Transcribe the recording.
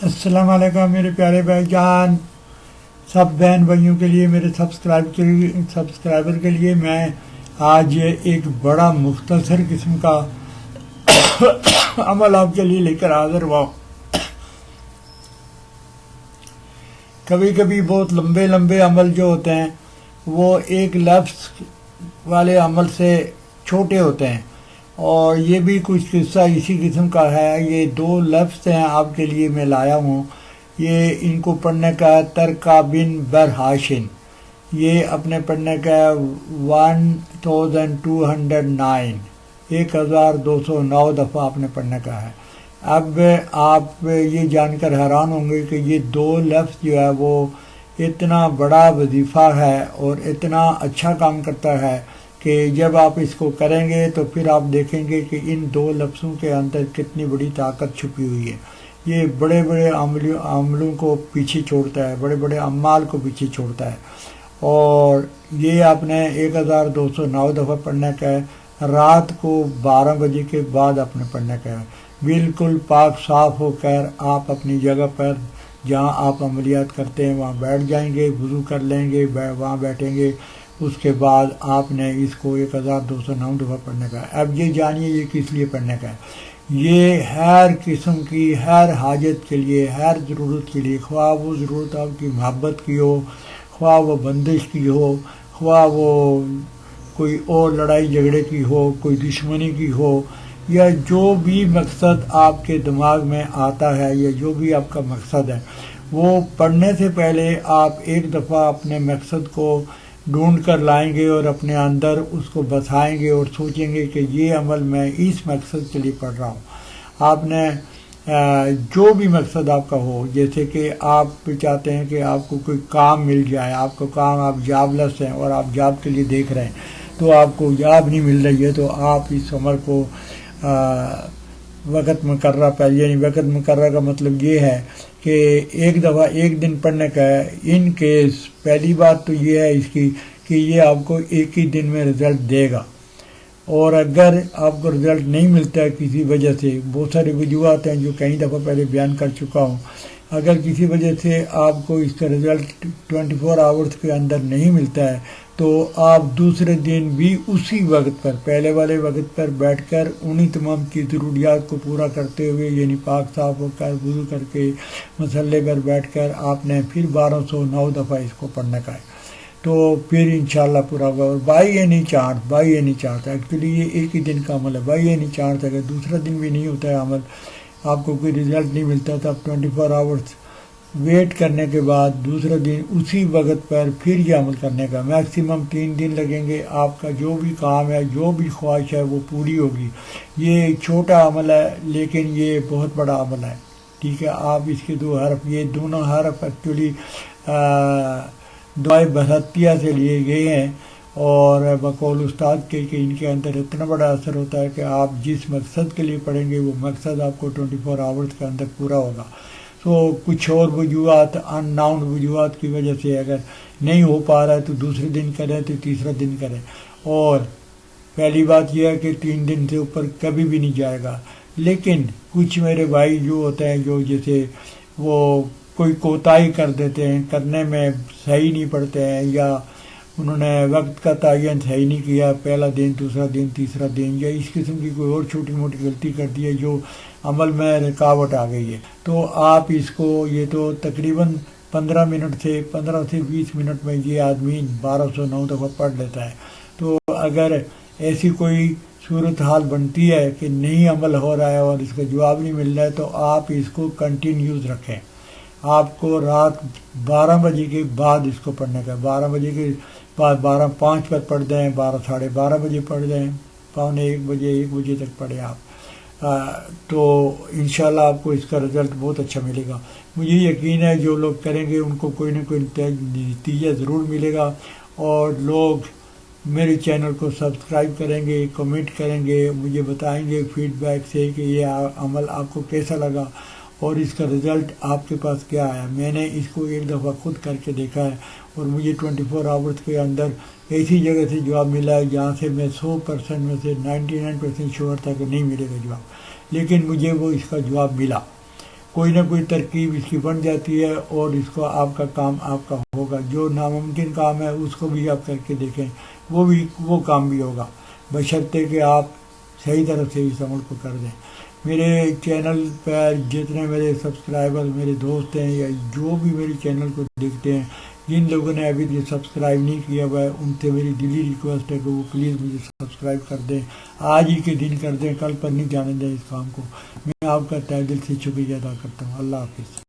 السلام علیکم میرے پیارے بھائی جان، سب بہن بھائیوں کے لیے، میرے سبسکرائبر کے لیے میں آج ایک بڑا مختصر قسم کا عمل آپ کے لیے لے کر حاضر ہوا ہوں۔ کبھی کبھی بہت لمبے لمبے عمل جو ہوتے ہیں وہ ایک لفظ والے عمل سے چھوٹے ہوتے ہیں، اور یہ بھی کچھ قصہ اسی قسم کا ہے۔ یہ 2 لفظ ہیں آپ کے لیے میں لایا ہوں، یہ ان کو پڑھنے کا ہے ترکا بن برہاشن۔ یہ اپنے پڑھنے کا ہے 1209 1209 دفعہ آپ نے پڑھنے کا ہے۔ اب آپ یہ جان کر حیران ہوں گے کہ یہ 2 لفظ جو ہے وہ اتنا بڑا وظیفہ ہے اور اتنا اچھا کام کرتا ہے کہ جب آپ اس کو کریں گے تو پھر آپ دیکھیں گے کہ ان 2 لفظوں کے اندر کتنی بڑی طاقت چھپی ہوئی ہے۔ یہ بڑے بڑے عملوں کو پیچھے چھوڑتا ہے، بڑے بڑے اعمال کو پیچھے چھوڑتا ہے، اور یہ آپ نے 1209 دفعہ پڑھنے کا ہے۔ رات کو 12 بجے کے بعد آپ نے پڑھنے کا ہے، بالکل پاک صاف ہو کر آپ اپنی جگہ پر جہاں آپ عملیات کرتے ہیں وہاں بیٹھ جائیں گے، وضو کر لیں گے، وہاں بیٹھیں گے۔ اس کے بعد آپ نے اس کو 1209 دفعہ پڑھنے کا ہے۔ اب یہ جانیے یہ کس لیے پڑھنے کا ہے۔ یہ ہر قسم کی، ہر حاجت کے لیے، ہر ضرورت کے لیے، خواہ وہ ضرورت آپ کی محبت کی ہو، خواہ وہ بندش کی ہو، خواہ وہ کوئی اور لڑائی جھگڑے کی ہو، کوئی دشمنی کی ہو، یا جو بھی مقصد آپ کے دماغ میں آتا ہے یا جو بھی آپ کا مقصد ہے، وہ پڑھنے سے پہلے آپ ایک دفعہ اپنے مقصد کو ڈھونڈ کر لائیں گے اور اپنے اندر اس کو بسائیں گے اور سوچیں گے کہ یہ عمل میں اس مقصد کے لیے پڑھ رہا ہوں۔ آپ نے جو بھی مقصد آپ کا ہو، جیسے کہ آپ چاہتے ہیں کہ آپ کو کوئی کام مل جائے، آپ کو کام، آپ جاب لیس ہیں اور آپ جاب کے لیے دیکھ رہے ہیں تو آپ کو جاب نہیں مل رہی ہے، تو آپ اس عمل کو وقت مقررہ پر، یعنی وقت مقررہ کا مطلب یہ ہے کہ ایک دفعہ ایک دن پڑھنے کا ہے۔ ان کیس پہلی بات تو یہ ہے اس کی کہ یہ آپ کو ایک ہی دن میں رزلٹ دے گا، اور اگر آپ کو رزلٹ نہیں ملتا ہے کسی وجہ سے، بہت ساری وجوہات ہیں جو کئی دفعہ پہلے بیان کر چکا ہوں، اگر کسی وجہ سے آپ کو اس کا رزلٹ 24 آورز کے اندر نہیں ملتا ہے تو آپ دوسرے دن بھی اسی وقت پر، پہلے والے وقت پر بیٹھ کر انہی تمام کی ضروریات کو پورا کرتے ہوئے، یعنی پاک صاف ہو کر وضو کر کے مسلے پر بیٹھ کر آپ نے پھر 1209 دفعہ اس کو پڑھنے کا ہے، تو پھر انشاءاللہ پورا ہوگا۔ اور بائی اینی چانس ایکچولی یہ ایک ہی دن کا عمل ہے، بائی اینی چانس اگر دوسرا دن بھی نہیں ہوتا ہے عمل، آپ کو کوئی رزلٹ نہیں ملتا تو آپ 24 آورس ویٹ کرنے کے بعد دوسرے دن اسی وقت پر پھر یہ عمل کرنے کا، میکسیمم 3 دن لگیں گے، آپ کا جو بھی کام ہے، جو بھی خواہش ہے وہ پوری ہوگی۔ یہ چھوٹا عمل ہے لیکن یہ بہت بڑا عمل ہے، ٹھیک ہے۔ آپ اس کے 2 حرف، یہ دونوں حرف ایکچولی دعائے برحتیہ سے لیے گئے ہیں، اور بقول استاد کے کہ ان کے اندر اتنا بڑا اثر ہوتا ہے کہ آپ جس مقصد کے لیے پڑھیں گے وہ مقصد آپ کو 24 آورز کے اندر پورا ہوگا۔ تو کچھ اور وجوہات، ان ناؤن وجوہات کی وجہ سے اگر نہیں ہو پا رہا ہے تو دوسرے دن کریں، تو تیسرا دن کریں، اور پہلی بات یہ ہے کہ 3 دن سے اوپر کبھی بھی نہیں جائے گا۔ لیکن کچھ میرے بھائی جو ہوتے ہیں جو جیسے وہ کوئی کوتاہی کر دیتے ہیں، کرنے میں صحیح نہیں پڑھتے ہیں، یا انہوں نے وقت کا تعین صحیح نہیں کیا، پہلا دن، دوسرا دن، تیسرا دن، یا اس قسم کی کوئی اور چھوٹی موٹی غلطی کر دی ہے جو عمل میں رکاوٹ آ گئی ہے، تو آپ اس کو، یہ تو تقریباً 15 سے 20 منٹ میں یہ آدمی 1209 دفعہ پڑھ لیتا ہے۔ تو اگر ایسی کوئی صورتحال بنتی ہے کہ نہیں عمل ہو رہا ہے اور اس کا جواب نہیں مل رہا ہے تو آپ اس کو کنٹینیوز رکھیں۔ آپ کو رات 12 بجے کے بعد اس کو پڑھنے کا ہے، 12 بجے کے بعد 12:05 پر پڑھ دیں، 12:30 بجے پڑھ دیں، 12:45 1 بجے تک پڑھیں آپ، تو انشاءاللہ آپ کو اس کا رزلٹ بہت اچھا ملے گا۔ مجھے یقین ہے جو لوگ کریں گے ان کو کوئی نہ کوئی نتیجہ ضرور ملے گا، اور لوگ میرے چینل کو سبسکرائب کریں گے، کمنٹ کریں گے، مجھے بتائیں گے فیڈ بیک سے کہ یہ عمل آپ کو کیسا لگا اور اس کا رزلٹ آپ کے پاس کیا آیا۔ میں نے اس کو ایک دفعہ خود کر کے دیکھا ہے اور مجھے 24 آورز کے اندر ایسی جگہ سے جواب ملا ہے جہاں سے میں 100% میں سے 99% شیور تھا کہ نہیں ملے گا جواب، لیکن مجھے وہ اس کا جواب ملا۔ کوئی نہ کوئی ترکیب اس کی بن جاتی ہے اور اس کو آپ کا کام آپ کا ہوگا. جو ناممکن کام ہے اس کو بھی آپ کر کے دیکھیں, وہ کام بھی ہوگا, بشرطے کہ آپ صحیح طرح سے اس عمل کو کر دیں. میرے چینل پر جتنے میرے سبسکرائبر میرے دوست ہیں یا جو بھی میری چینل کو دیکھتے ہیں, جن لوگوں نے ابھی یہ سبسکرائب نہیں کیا ہوا ہے ان سے میری دلی ریکویسٹ ہے کہ وہ پلیز مجھے سبسکرائب کر دیں, آج ہی کے دن کر دیں, کل پر نہیں جانے دیں اس کام کو. میں آپ کا تہ دل سے شکریہ ادا کرتا ہوں. اللہ حافظ.